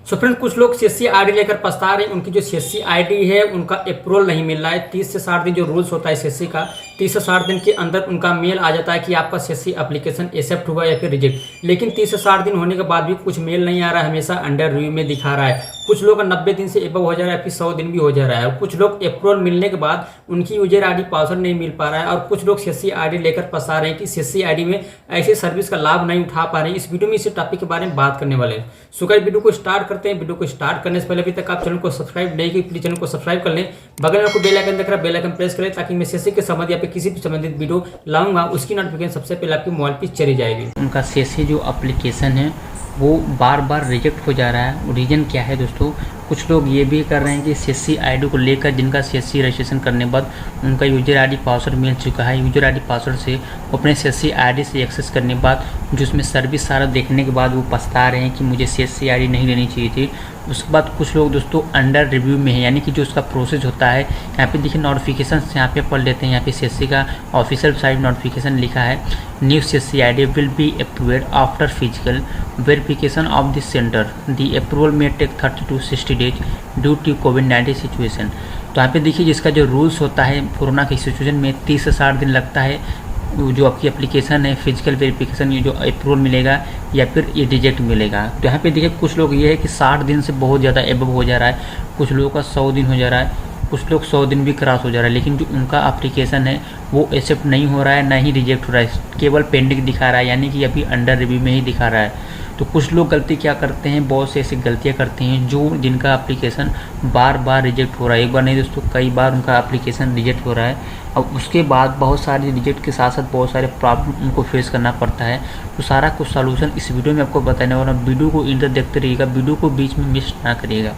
So friend, कुछ लोग CSC ID लेकर पछता रहे हैं। उनकी जो सीएससी आईडी है उनका अप्रूवल नहीं मिल रहा है। 30 से 60 दिन जो रूल्स होता है सीएससी का, 30 से 60 दिन के अंदर उनका मेल आ जाता है कि आपका सीएससी एप्लीकेशन एक्सेप्ट हुआ या फिर रिजेक्ट। लेकिन 30 से 60 दिन होने के बाद भी कुछ मेल नहीं आ रहा है, हमेशा अंडर रिव्यू में दिखा रहा है। कुछ लोग 90 दिन से एबव हो जा रहा है, फिर 100 दिन भी हो जा रहा है। कुछ लोग अप्रूवल मिलने के बाद उनकी यूजर आईडी पासवर्ड नहीं मिल पा रहा है। और कुछ लोग सीएससी आईडी लेकर फंसा रहे हैं कि सीएससी आईडी में ऐसी सर्विस का लाभ नहीं उठा पा रहे हैं। इस वीडियो में इसी टॉपिक के बारे में बात करने वाले हैं। सो गाइस, वीडियो को स्टार्ट करते हैं। वीडियो को स्टार्ट करने से पहले अभी तक आप चैनल को सब्सक्राइब नहीं किए, प्लीज चैनल को सब्सक्राइब कर लें। बगल में आपको बेल आइकन दिख रहा है, बेल आइकन प्रेस करें ताकि मैं सीएससी के संबंध या फिर किसी भी संबंधित वीडियो लाऊंगा उसकी नोटिफिकेशन सबसे पहले आपके मोबाइल पर चली जाएगी। उनका सीएससी जो एप्लीकेशन है वो बार बार रिजेक्ट हो जा रहा है। रीज़न क्या है दोस्तों? कुछ लोग ये भी कर रहे हैं कि सीएससी आईडी को लेकर जिनका सीएससी रजिस्ट्रेशन करने के बाद उनका यूजर आईडी पासवर्ड मिल चुका है, यूजर आईडी पासवर्ड से अपने सीएससी आईडी से एक्सेस करने के बाद जो उसमें सर्विस सारा देखने के बाद वो पछता रहे हैं कि मुझे सीएससी आईडी नहीं लेनी चाहिए थी। उसके बाद कुछ लोग दोस्तों अंडर रिव्यू में है, यानी कि जो उसका प्रोसेस होता है, यहाँ पे देखिए नोटिफिकेशन यहाँ पे पढ़ लेते हैं। यहाँ पे सीएससी का ऑफिशियल साइट नोटिफिकेशन लिखा है, new CSC ID will be approved after physical verification of this centre, the approval may take 30 to 60 days due to कोविड-19 सिचुएशन। तो यहाँ पे देखिए जिसका जो रूल्स होता है कोरोना की सिचुएशन में 30 से 60 दिन लगता है जो आपकी एप्लीकेशन है फिजिकल वेरिफिकेशन, ये जो अप्रूवल मिलेगा या फिर ये रिजेक्ट मिलेगा। तो यहाँ पे देखिए कुछ लोग ये है कि 60 दिन से बहुत ज़्यादा एबव हो जा रहा है, कुछ लोगों का 100 दिन हो जा रहा है, कुछ लोग 100 दिन भी क्रॉस हो जा रहा है। लेकिन जो उनका एप्लीकेशन है वो एक्सेप्ट नहीं हो रहा है, ना ही रिजेक्ट हो रहा है, केवल पेंडिंग दिखा रहा है, यानी कि अभी अंडर रिव्यू में ही दिखा रहा है। तो कुछ लोग गलती क्या करते हैं, बहुत से ऐसी गलतियां करते हैं जो जिनका एप्लीकेशन बार बार रिजेक्ट हो रहा है। एक बार नहीं दोस्तों, कई बार उनका एप्लीकेशन रिजेक्ट हो रहा है और उसके बाद बहुत सारे रिजेक्ट के साथ साथ बहुत सारे प्रॉब्लम उनको फेस करना पड़ता है। तो सारा कुछ सॉल्यूशन इस वीडियो में आपको बताने वाला हूं। वीडियो को इंटर देखते रहिएगा, वीडियो को बीच में मिस ना करिएगा।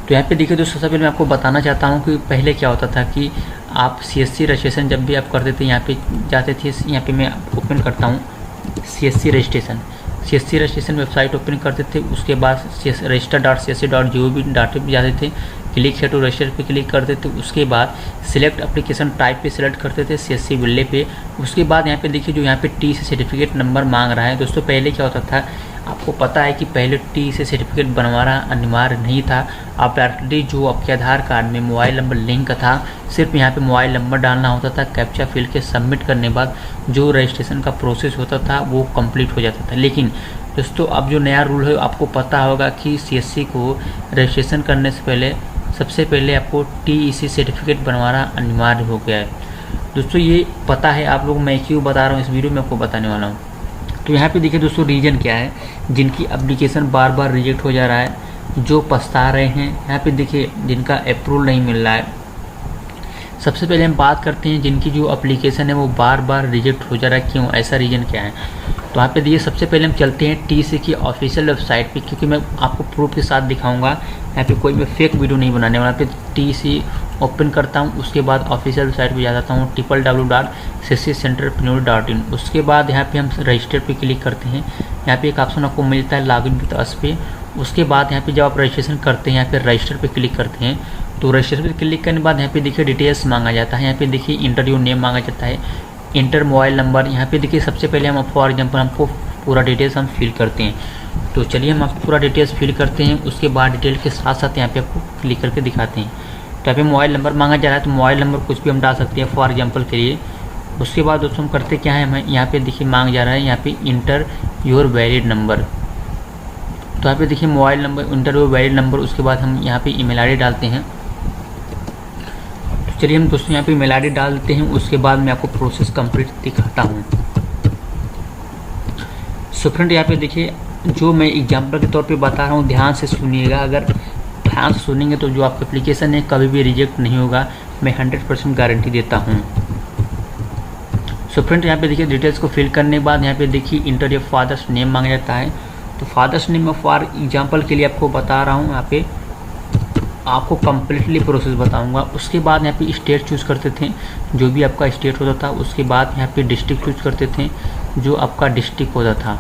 तो यहाँ पे देखिए दोस्तों, सबसे पहले मैं आपको बताना चाहता हूँ कि पहले क्या होता था कि आप सीएससी रजिस्ट्रेशन जब भी आप करते थे, यहाँ पे जाते थे, यहाँ पे मैं ओपन करता हूँ सीएससी रजिस्ट्रेशन वेबसाइट ओपन करते थे। उसके बाद register.csc.gov.in पे जाते थे, क्लिक है टू रजिस्टर पे क्लिक करते थे। उसके बाद सिलेक्ट एप्लीकेशन टाइप पे सिलेक्ट करते थे सीएससी विले पे। उसके बाद यहाँ पे देखिए जो यहाँ पे टी से सर्टिफिकेट नंबर मांग रहा है। दोस्तों पहले क्या होता था, आपको पता है कि पहले टी से सर्टिफिकेट बनवाना अनिवार्य नहीं था। आप डायरेक्टली जो आपके आधार कार्ड में मोबाइल नंबर लिंक था, सिर्फ यहाँ पे मोबाइल नंबर डालना होता था। कैप्चा फिल के सबमिट करने के बाद जो रजिस्ट्रेशन का प्रोसेस होता था वो कंप्लीट हो जाता था। लेकिन दोस्तों अब जो नया रूल है, आपको पता होगा कि सीएससी को रजिस्ट्रेशन करने से पहले सबसे पहले आपको टीईसी सर्टिफिकेट बनवाना अनिवार्य हो गया है। दोस्तों ये पता है आप लोग, मैं क्यों बता रहा हूँ इस वीडियो में आपको बताने वाला हूँ। तो यहाँ पे देखिए दोस्तों रीज़न क्या है, जिनकी एप्लीकेशन बार बार रिजेक्ट हो जा रहा है, जो पछता रहे हैं। यहाँ पे देखिए जिनका अप्रूवल नहीं मिल रहा है। सबसे पहले हम बात करते हैं जिनकी जो एप्लीकेशन है वो बार बार रिजेक्ट हो जा रहा है, क्यों, ऐसा रीज़न क्या है। तो यहाँ पे देखिए सबसे पहले हम चलते हैं टीसी की ऑफिशियल वेबसाइट पे, क्योंकि मैं आपको प्रूफ के साथ दिखाऊंगा। यहाँ पे कोई मैं फेक वीडियो नहीं बनाने वाला। पे टीसी ओपन करता हूँ, उसके बाद ऑफिशियल वेबसाइट पे जाता हूँ www.csccenterpreneur.in। उसके बाद यहाँ पे हम रजिस्टर पे क्लिक करते हैं। यहाँ पे एक ऑप्शन आपको मिलता है लॉगिन विद अस पे। उसके बाद यहाँ पे जब आप रजिस्ट्रेशन करते हैं, यहाँ पे रजिस्टर पे क्लिक करते हैं, तो रजिस्टर पे क्लिक करने के बाद यहाँ पे देखिए डिटेल्स मांगा जाता है। यहाँ पे देखिए इंटर योर नेम मांगा जाता है, इंटर मोबाइल नंबर। यहाँ पे देखिए सबसे पहले हम फॉर एग्जांपल हमको पूरा डिटेल्स हम फिल करते हैं। तो चलिए हम आपको पूरा डिटेल्स फिल करते हैं। उसके बाद डिटेल के साथ साथ यहाँ पे आपको क्लिक करके दिखाते हैं। तो यहाँ पे मोबाइल नंबर मांगा जा रहा है, तो मोबाइल नंबर कुछ भी हम डाल सकते हैं फॉर एग्जाम्पल के लिए। उसके बाद दोस्तों हम करते क्या है, हमें यहाँ पे देखिए मांग जा रहा है यहाँ पे इंटर योर वैलिड नंबर। तो यहाँ पे देखिए mobile number, inter your valid number. उसके बाद हम यहाँ पे ईमेल आईडी डालते हैं। तो चलिए हम दोस्तों यहाँ पे ईमेल आईडी डाल देते हैं। उसके बाद मैं आपको प्रोसेस कंप्लीट दिखाता हूँ। सो फ्रेंड यहाँ पे देखिए जो मैं एग्जाम्पल के तौर पे बता रहा हूँ, ध्यान से सुनिएगा। अगर ध्यान से सुनेंगे तो जो आपका एप्लीकेशन है कभी भी रिजेक्ट नहीं होगा, मैं 100% गारंटी देता हूँ। सो फ्रेंड यहाँ पे देखिए डिटेल्स को फिल करने के बाद यहाँ पे देखिए इंटर योर फादर्स नेम मांगा जाता है। तो फादर्स नेम में फॉर एग्जाम्पल के लिए आपको बता रहा हूँ, यहाँ पे आपको कम्प्लीटली प्रोसेस बताऊंगा। उसके बाद यहाँ पे स्टेट चूज़ करते थे, जो भी आपका स्टेट होता था। उसके बाद यहाँ पे डिस्ट्रिक्ट चूज़ करते थे, जो आपका डिस्ट्रिक्ट होता था।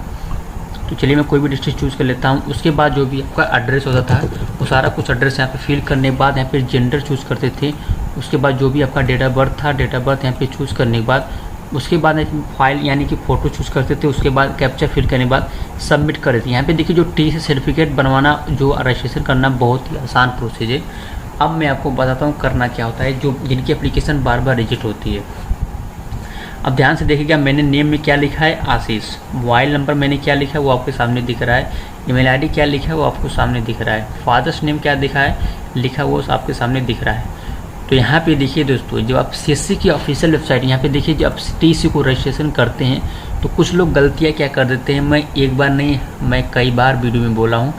तो चलिए मैं कोई भी डिस्ट्रिक्ट चूज़ कर लेता हूँ। उसके बाद जो भी आपका एड्रेस होता था वो सारा कुछ एड्रेस यहाँ पे फिल करने के बाद यहाँ पे जेंडर चूज़ करते थे। उसके बाद जो भी आपका डेट ऑफ बर्थ था, डेट ऑफ बर्थ यहाँ पे चूज़ करने के बाद उसके बाद फाइल यानी कि फ़ोटो चूज़ करते थे, उसके बाद कैप्चा फिल करने के बाद सबमिट कर देते हैं। यहाँ पे देखिए जो टी सर्टिफिकेट बनवाना, जो रजिस्ट्रेशन करना बहुत ही आसान प्रोसेस है। अब मैं आपको बताता हूँ करना क्या होता है, जो जिनकी एप्लीकेशन बार बार रिजेक्ट होती है। अब ध्यान से देखिएगा, मैंने नेम में क्या लिखा है आशीष, मोबाइल नंबर मैंने क्या लिखा है वो आपके सामने दिख रहा है, ईमेल आईडी क्या लिखा है वो आपको सामने दिख रहा है, फादर्स नेम क्या लिखा है वो आपके सामने दिख रहा है। तो यहाँ पे देखिए दोस्तों, जब आप सीएससी की ऑफिशियल वेबसाइट, यहाँ पे देखिए जब आप टीसी को रजिस्ट्रेशन करते हैं तो कुछ लोग गलतियाँ क्या कर देते हैं, मैं एक बार नहीं मैं कई बार वीडियो में बोला हूँ,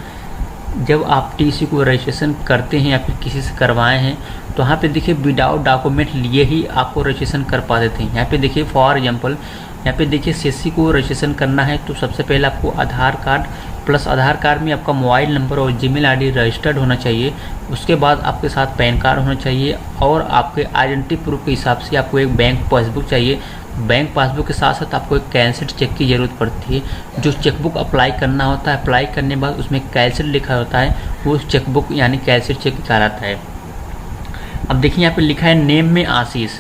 जब आप टीसी को रजिस्ट्रेशन करते हैं या फिर किसी से करवाए हैं तो यहाँ पे देखिए विदाउट डॉक्यूमेंट लिए ही आपको रजिस्ट्रेशन कर पाते थे। यहाँ पे देखिए फॉर एग्जांपल, यहाँ पे देखिए सीएससी को रजिस्ट्रेशन करना है तो सबसे पहले आपको आधार कार्ड प्लस आधार कार्ड में आपका मोबाइल नंबर और जीमेल आईडी रजिस्टर्ड होना चाहिए। उसके बाद आपके साथ पैन कार्ड होना चाहिए और आपके आइडेंटिटी प्रूफ के हिसाब से आपको एक बैंक पासबुक चाहिए। बैंक पासबुक के साथ साथ आपको एक कैंसिल चेक की ज़रूरत पड़ती है। जो चेकबुक अप्लाई करना होता है, अप्लाई करने के बाद उसमें कैंसिल लिखा होता है, वो चेकबुक यानी कैंसिल चेक कहलाता है। अब देखिए यहाँ पे लिखा है नेम में आशीष,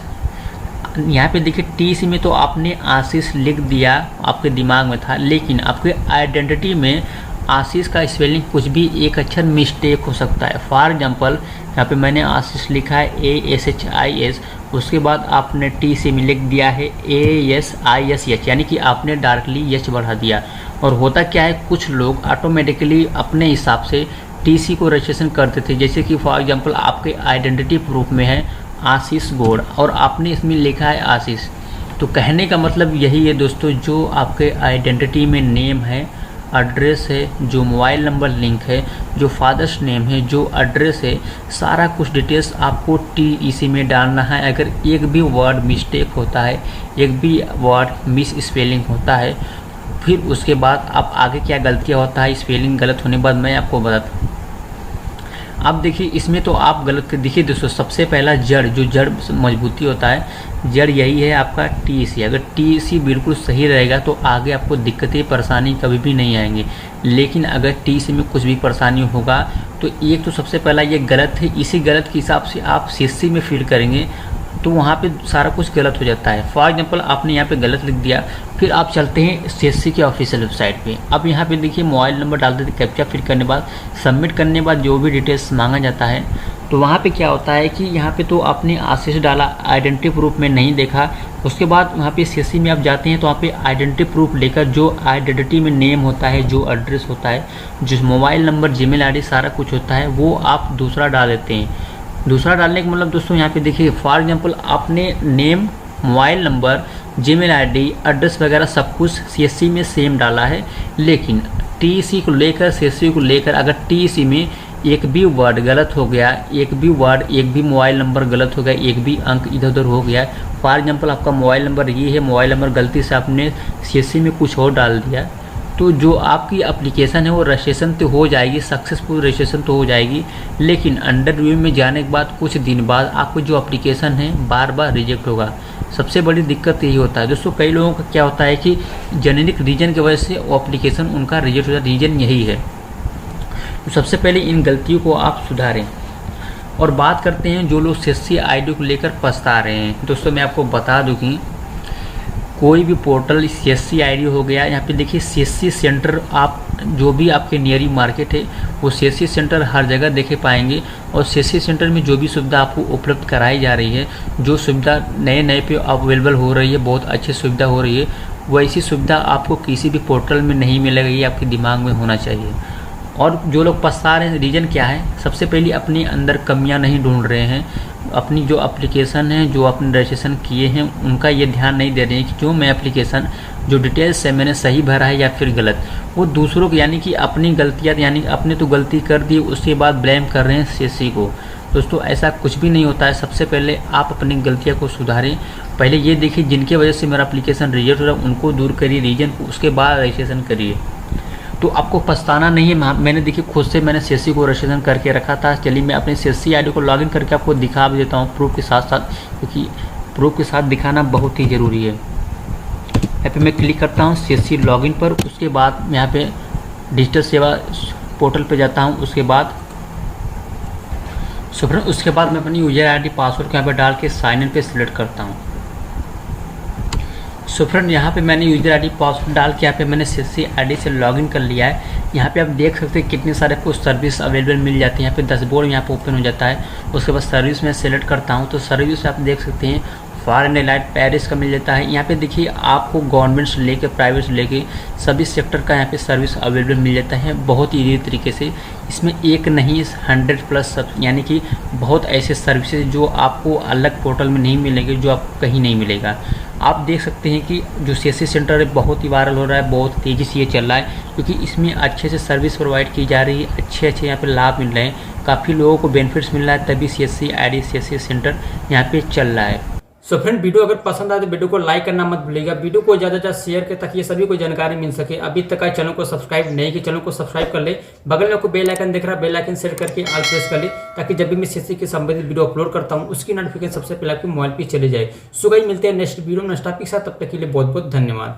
यहाँ पे देखिए टीसी में तो आपने आशीष लिख दिया, आपके दिमाग में था, लेकिन आपके आइडेंटिटी में आशीष का स्पेलिंग कुछ भी एक अक्षर मिस्टेक हो सकता है। फॉर एग्जांपल यहाँ पे मैंने आशीष लिखा है ASHIS, उसके बाद आपने टी में लिख दिया है ASISH, यानी कि आपने डायरेक्टली एच बढ़ा दिया। और होता क्या है, कुछ लोग ऑटोमेटिकली अपने हिसाब से टीसी को रजिस्ट्रेशन करते थे, जैसे कि फॉर एग्जांपल आपके आइडेंटिटी प्रूफ में है आशीष गौड़ और आपने इसमें लिखा है आशीष। तो कहने का मतलब यही है दोस्तों, जो आपके आइडेंटिटी में नेम है, एड्रेस है, जो मोबाइल नंबर लिंक है, जो फादर्स नेम है, जो एड्रेस है, सारा कुछ डिटेल्स आपको टीसी में डालना है। अगर एक भी वर्ड मिस्टेक होता है, एक भी वर्ड मिस स्पेलिंग होता है, फिर उसके बाद आप आगे क्या गलतियाँ होता है स्पेलिंग गलत होने के बाद मैं आपको बताता हूँ। अब देखिए इसमें तो आप गलत देखिए दोस्तों, सबसे पहला जड़, जो जड़ मजबूती होता है, जड़ यही है आपका टीसी। अगर टीसी बिल्कुल सही रहेगा तो आगे आपको दिक्कतें परेशानी कभी भी नहीं आएंगे। लेकिन अगर टीसी में कुछ भी परेशानी होगा तो एक तो सबसे पहला ये गलत है, इसी गलत के हिसाब से आप सीएससी में फिल करेंगे तो वहाँ पे सारा कुछ गलत हो जाता है। फॉर एग्जांपल आपने यहाँ पे गलत लिख दिया, फिर आप चलते हैं सीएससी के ऑफिशियल वेबसाइट पे। अब यहाँ पे देखिए मोबाइल नंबर डाल देते, कैप्चा फिल करने के बाद सबमिट करने के बाद जो भी डिटेल्स मांगा जाता है, तो वहाँ पे क्या होता है कि यहाँ पे तो आपने आशीष डाला, आइडेंटिटी प्रूफ में नहीं देखा। उसके बाद वहाँ पे सीएससी में आप जाते हैं तो वहाँ पे आइडेंटिटी प्रूफ लेकर जो आइडेंटिटी में नेम होता है, जो एड्रेस होता है, जो मोबाइल नंबर, जीमेल आईडी सारा कुछ होता है, वो आप दूसरा डाल देते हैं। दूसरा डालने का मतलब दोस्तों यहाँ पे देखिए फॉर एग्जांपल आपने name, mobile number, Gmail ID, address वगैरह सब कुछ सीएससी में सेम डाला है, लेकिन टीसी को लेकर, सीएससी को लेकर अगर टीसी में एक भी वर्ड गलत हो गया, एक भी वर्ड, एक भी मोबाइल नंबर गलत हो गया, एक भी अंक इधर उधर हो गया, फॉर एग्जांपल आपका मोबाइल नंबर ये है, मोबाइल नंबर गलती से आपने सीएससी में कुछ और डाल दिया, तो जो आपकी एप्लीकेशन है वो रजिस्ट्रेशन तो हो जाएगी, सक्सेसफुल रजिस्ट्रेशन तो हो जाएगी, लेकिन अंडर रिव्यू में जाने के बाद कुछ दिन बाद आपको जो एप्लीकेशन है बार बार रिजेक्ट होगा। सबसे बड़ी दिक्कत यही होता है दोस्तों। कई लोगों का क्या होता है कि जेनेरिक रीजन की वजह से वो एप्लीकेशन उनका रिजेक्ट होता है, रीजन यही है। तो सबसे पहले इन गलतियों को आप सुधारें। और बात करते हैं जो लोग सीएससी आईडी को लेकर पछता रहे हैं। दोस्तों मैं आपको बता दूं कि कोई भी पोर्टल सीएससी आईडी हो गया, यहाँ पे देखिए सीएससी सेंटर, आप जो भी आपके नियरी मार्केट है वो सीएससी सेंटर हर जगह देखे पाएंगे। और सीएससी सेंटर में जो भी सुविधा आपको उपलब्ध कराई जा रही है, जो सुविधा नए पे अवेलेबल हो रही है, बहुत अच्छी सुविधा हो रही है, वैसी सुविधा आपको किसी भी पोर्टल में नहीं मिलेगी, ये आपके दिमाग में होना चाहिए। और जो लोग पछता रहे हैं, रीज़न क्या है, सबसे पहले अपने अंदर कमियां नहीं ढूंढ रहे हैं, अपनी जो एप्लीकेशन है, जो अपने रजिस्ट्रेशन किए हैं, उनका ये ध्यान नहीं दे रहे हैं कि जो मैं एप्लीकेशन, जो डिटेल्स है मैंने सही भरा है या फिर गलत। वो दूसरों को यानी कि अपनी गलतियाँ, यानी अपने तो गलती कर दी उसके बाद ब्लेम कर रहे हैं सीएससी को। दोस्तों ऐसा कुछ भी नहीं होता है। सबसे पहले आप अपनी गलतियों को सुधारें। पहले ये देखिए जिनकी वजह से मेरा एप्लीकेशन रिजेक्ट हो रहा है उनको दूर करिए रीजन को, उसके बाद रजिस्ट्रेशन करिए, तो आपको पछताना नहीं है। मैंने देखिए खुद से मैंने सीएससी को रजिस्ट्रेशन करके रखा था। चलिए मैं अपने सीएससी आईडी को लॉगिन करके आपको दिखा भी देता हूँ प्रूफ के साथ साथ, क्योंकि प्रूफ के साथ दिखाना बहुत ही ज़रूरी है। यहाँ पे मैं क्लिक करता हूँ सीएससी लॉगिन पर, उसके बाद मैं यहाँ पे डिजिटल सेवा पोर्टल पे जाता हूँ। उसके बाद मैं अपनी यूजर आईडी पासवर्ड को यहाँ पे डाल के साइन इन पे सिलेक्ट करता हूँ। सो फ्रेंड यहाँ पे मैंने यूजर आईडी पासवर्ड डाल के यहाँ पे मैंने CSC आईडी से लॉगिन कर लिया है। यहाँ पे आप देख सकते हैं कितने सारे आपको सर्विस अवेलेबल मिल जाती है। यहाँ पे डैशबोर्ड यहाँ पे ओपन हो जाता है। उसके बाद सर्विस में सेलेक्ट करता हूँ तो सर्विस आप देख सकते हैं फॉरेन एलाइड पेरिस का मिल जाता है। यहाँ पे देखिए आपको गवर्नमेंट से लेके प्राइवेट से लेके सभी सेक्टर का यहाँ पे सर्विस अवेलेबल मिल जाता है बहुत ईजी तरीके से। इसमें एक नहीं 100+ सब यानी कि बहुत ऐसे सर्विसेज जो आपको अलग पोर्टल में नहीं मिलेंगे, जो आपको कहीं नहीं मिलेगा। आप देख सकते हैं कि जो CSC सेंटर है बहुत ही वायरल हो रहा है, बहुत तेज़ी से ये चल रहा है क्योंकि इसमें अच्छे से सर्विस प्रोवाइड की जा रही है, अच्छे यहाँ पे लाभ मिल रहे हैं, काफ़ी लोगों को बेनिफिट्स मिल रहा है, तभी CSC आईडी CSC सेंटर यहाँ पे चल रहा है। सो फ्रेंड, वीडियो अगर पसंद आए तो वीडियो को लाइक करना मत भूलिएगा। वीडियो को ज़्यादा से ज़्यादा शेयर करें ताकि ये सभी को जानकारी मिल सके। अभी तक आए चैनल को सब्सक्राइब नहीं कि चैनल को सब्सक्राइब कर ले। बगल में आपको बेल आइकन दिख रहा है, बेल आइकन सेट करके ऑल प्रेस कर ले ताकि जब भी मैं CSC के संबंधित वीडियो अपलोड करता हूँ उसकी नोटिफिकेशन सबसे पहले आपके मोबाइल पर चले जाए। सो गाइस, मिलते हैं नेक्स्ट वीडियो में नेक्स्ट टॉपिक के साथ। तब तक के लिए बहुत बहुत धन्यवाद।